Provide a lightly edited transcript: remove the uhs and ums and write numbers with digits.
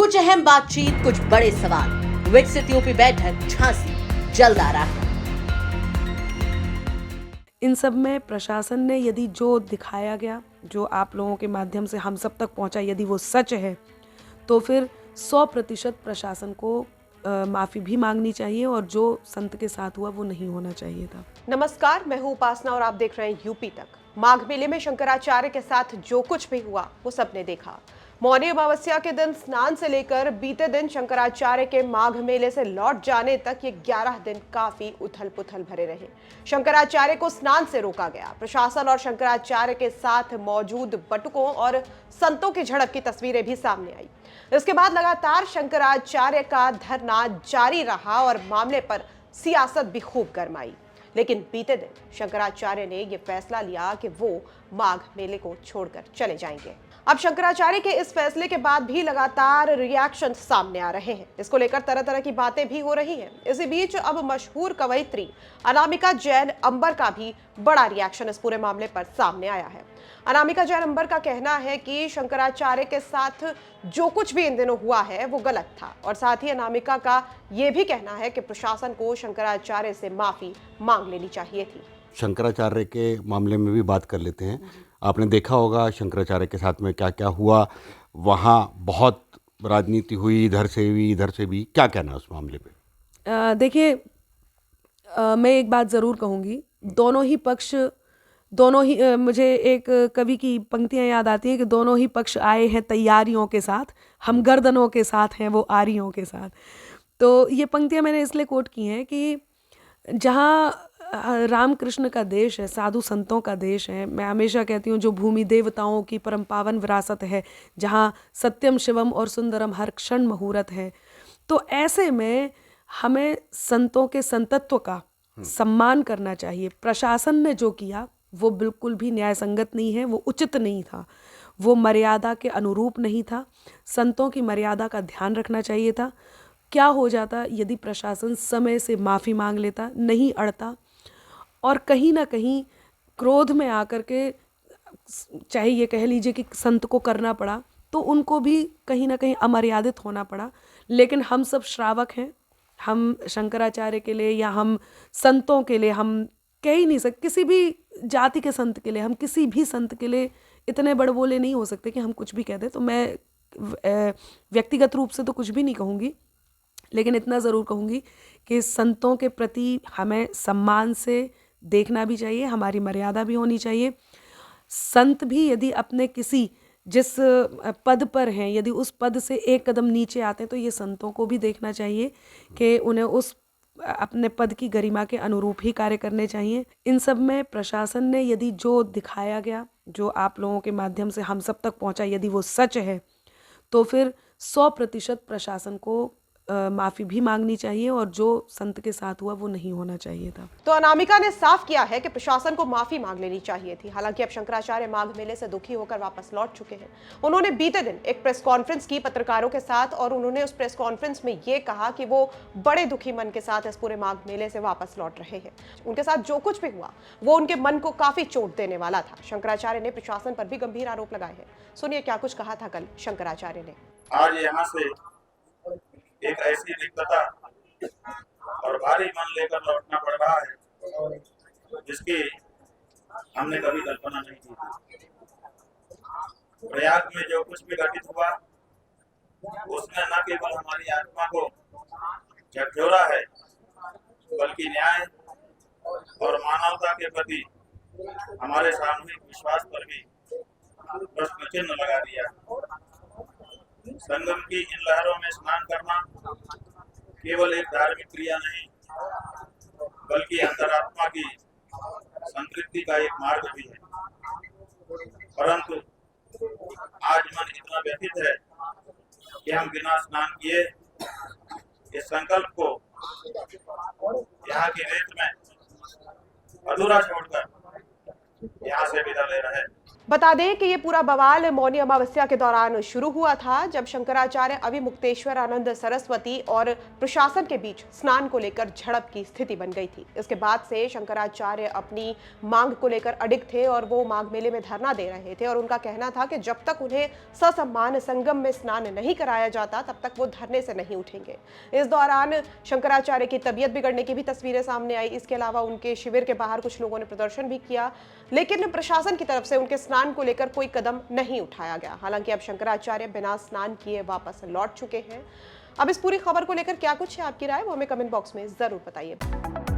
कुछ अहम बातचीत, कुछ बड़े सवाल। विकसित यूपी बैठक झांसी जल्द आ रहा है। इन सब में प्रशासन ने यदि जो दिखाया गया, जो आप लोगों के माध्यम से हम सब तक पहुंचा, यदि वो सच है तो फिर 100% प्रशासन को माफ़ी भी मांगनी चाहिए और जो संत के साथ हुआ वो नहीं होना चाहिए था। नमस्कार, मैं हूं उपासना और आप देख रहे हैं यूपी तक। माघ मेले में शंकराचार्य के साथ जो कुछ भी हुआ वो सबने देखा। मौनी अमावस्या के दिन स्नान से लेकर बीते दिन शंकराचार्य के माघ मेले से लौट जाने तक ये 11 दिन काफी उथल पुथल भरे रहे। शंकराचार्य को स्नान से रोका गया। प्रशासन और शंकराचार्य के साथ मौजूद बटुकों और संतों की झड़प की तस्वीरें भी सामने आई। इसके बाद लगातार शंकराचार्य का धरना जारी रहा और मामले पर सियासत भी खूब गरमाई। लेकिन बीते दिन शंकराचार्य ने यह फैसला लिया कि वो माघ मेले को छोड़कर चले जाएंगे। अब शंकराचार्य के इस फैसले के बाद भी लगातार रिएक्शन सामने आ रहे हैं। इसको लेकर तरह तरह की बातें भी हो रही हैं। इसी बीच अब मशहूर कवयित्री अनामिका जैन अंबर का भी बड़ा रिएक्शन इस पूरे मामले पर सामने आया है। अनामिका जैन अंबर का कहना है कि शंकराचार्य के साथ जो कुछ भी इन दिनों हुआ है वो गलत था, और साथ ही अनामिका का यह भी कहना है कि प्रशासन को शंकराचार्य से माफी मांग लेनी चाहिए थी। शंकराचार्य के मामले में भी बात कर लेते हैं। आपने देखा होगा शंकराचार्य के साथ में क्या क्या हुआ। वहाँ बहुत राजनीति हुई, इधर से भी इधर से भी। क्या कहना है उस मामले पे? देखिए, मैं एक बात ज़रूर कहूँगी, दोनों ही मुझे एक कवि की पंक्तियाँ याद आती हैं कि दोनों ही पक्ष आए हैं तैयारियों के साथ, हम गर्दनों के साथ हैं वो आरियों के साथ। तो ये पंक्तियाँ मैंने इसलिए कोट की हैं कि जहाँ रामकृष्ण का देश है, साधु संतों का देश है, मैं हमेशा कहती हूँ जो भूमि देवताओं की परम पावन विरासत है, जहाँ सत्यम शिवम और सुंदरम हर क्षण मुहूर्त है, तो ऐसे में हमें संतों के संतत्व का सम्मान करना चाहिए। प्रशासन ने जो किया वो बिल्कुल भी न्याय संगत नहीं है, वो उचित नहीं था, वो मर्यादा के अनुरूप नहीं था। संतों की मर्यादा का ध्यान रखना चाहिए था। क्या हो जाता यदि प्रशासन समय से माफ़ी मांग लेता, नहीं अड़ता, और कहीं ना कहीं क्रोध में आकर के, चाहे ये कह लीजिए कि संत को करना पड़ा, तो उनको भी कहीं ना कहीं अमर्यादित होना पड़ा। लेकिन हम सब श्रावक हैं, हम शंकराचार्य के लिए या हम संतों के लिए हम कह ही नहीं सकते, किसी भी जाति के संत के लिए, हम किसी भी संत के लिए इतने बड़बोले नहीं हो सकते कि हम कुछ भी कह दें। तो मैं व्यक्तिगत रूप से तो कुछ भी नहीं कहूँगी, लेकिन इतना ज़रूर कहूँगी कि संतों के प्रति हमें सम्मान से देखना भी चाहिए, हमारी मर्यादा भी होनी चाहिए। संत भी यदि अपने किसी जिस पद पर हैं, यदि उस पद से एक कदम नीचे आते हैं, तो ये संतों को भी देखना चाहिए कि उन्हें उस अपने पद की गरिमा के अनुरूप ही कार्य करने चाहिए। इन सब में प्रशासन ने यदि जो दिखाया गया, जो आप लोगों के माध्यम से हम सब तक पहुंचा, यदि वो सच है तो फिर 100% प्रशासन को माफ़ी भी मांगनी चाहिए और जो संत के साथ हुआ वो नहीं होना चाहिए था। तो अनामिका ने साफ किया है कि प्रशासन को माफी मांग लेनी चाहिए थी। हालांकि अब शंकराचार्य माघ मेले से दुखी होकर वापस लौट चुके हैं। उन्होंने बीते दिन एक प्रेस कॉन्फ्रेंस की पत्रकारों के साथ, और उन्होंने उस प्रेस कॉन्फ्रेंस में ये कहा कि वो बड़े दुखी मन के साथ इस पूरे माघ मेले से वापस लौट रहे हैं। उनके साथ जो कुछ भी हुआ वो उनके मन को काफी चोट देने वाला था। शंकराचार्य ने प्रशासन पर भी गंभीर आरोप लगाए हैं। सुनिए क्या कुछ कहा था कल शंकराचार्य ने। आज यहाँ से एक ऐसी रिक्तता और भारी मन लेकर लौटना पड़ रहा है जिसकी हमने कभी कल्पना नहीं की थी। प्रयाग में जो कुछ भी घटित हुआ उसने न केवल हमारी आत्मा को झकझोरा है, बल्कि न्याय और मानवता के प्रति हमारे सामूहिक विश्वास पर भी प्रश्न चिन्ह लगा दिया। संगम की इन लहरों में स्नान करना केवल एक धार्मिक क्रिया नहीं, बल्कि अंतरात्मा की संतृप्ति का एक मार्ग भी है। परंतु आज मन इतना व्यथित है कि हम बिना स्नान किए इस संकल्प को यहाँ की रेत में अधूरा छोड़कर यहाँ से विदा ले रहे हैं। बता दें कि ये पूरा बवाल मौनी अमावस्या के दौरान शुरू हुआ था, जब शंकराचार्य अविमुक्तेश्वर आनंद सरस्वती और प्रशासन के बीच स्नान को लेकर झड़प की स्थिति बन गई थी। इसके बाद से शंकराचार्य अपनी मांग को लेकर अडिग थे और वो माघ मेले में धरना दे रहे थे और उनका कहना था कि जब तक उन्हें ससम्मान संगम में स्नान नहीं कराया जाता तब तक वो धरने से नहीं उठेंगे। इस दौरान शंकराचार्य की तबीयत बिगड़ने की भी तस्वीरें सामने आई। इसके अलावा उनके शिविर के बाहर कुछ लोगों ने प्रदर्शन भी किया, लेकिन प्रशासन की तरफ से उनके स्नान को लेकर कोई कदम नहीं उठाया गया। हालांकि अब शंकराचार्य बिना स्नान किए वापस लौट चुके हैं। अब इस पूरी खबर को लेकर क्या कुछ है आपकी राय, वो हमें कमेंट बॉक्स में जरूर बताइए।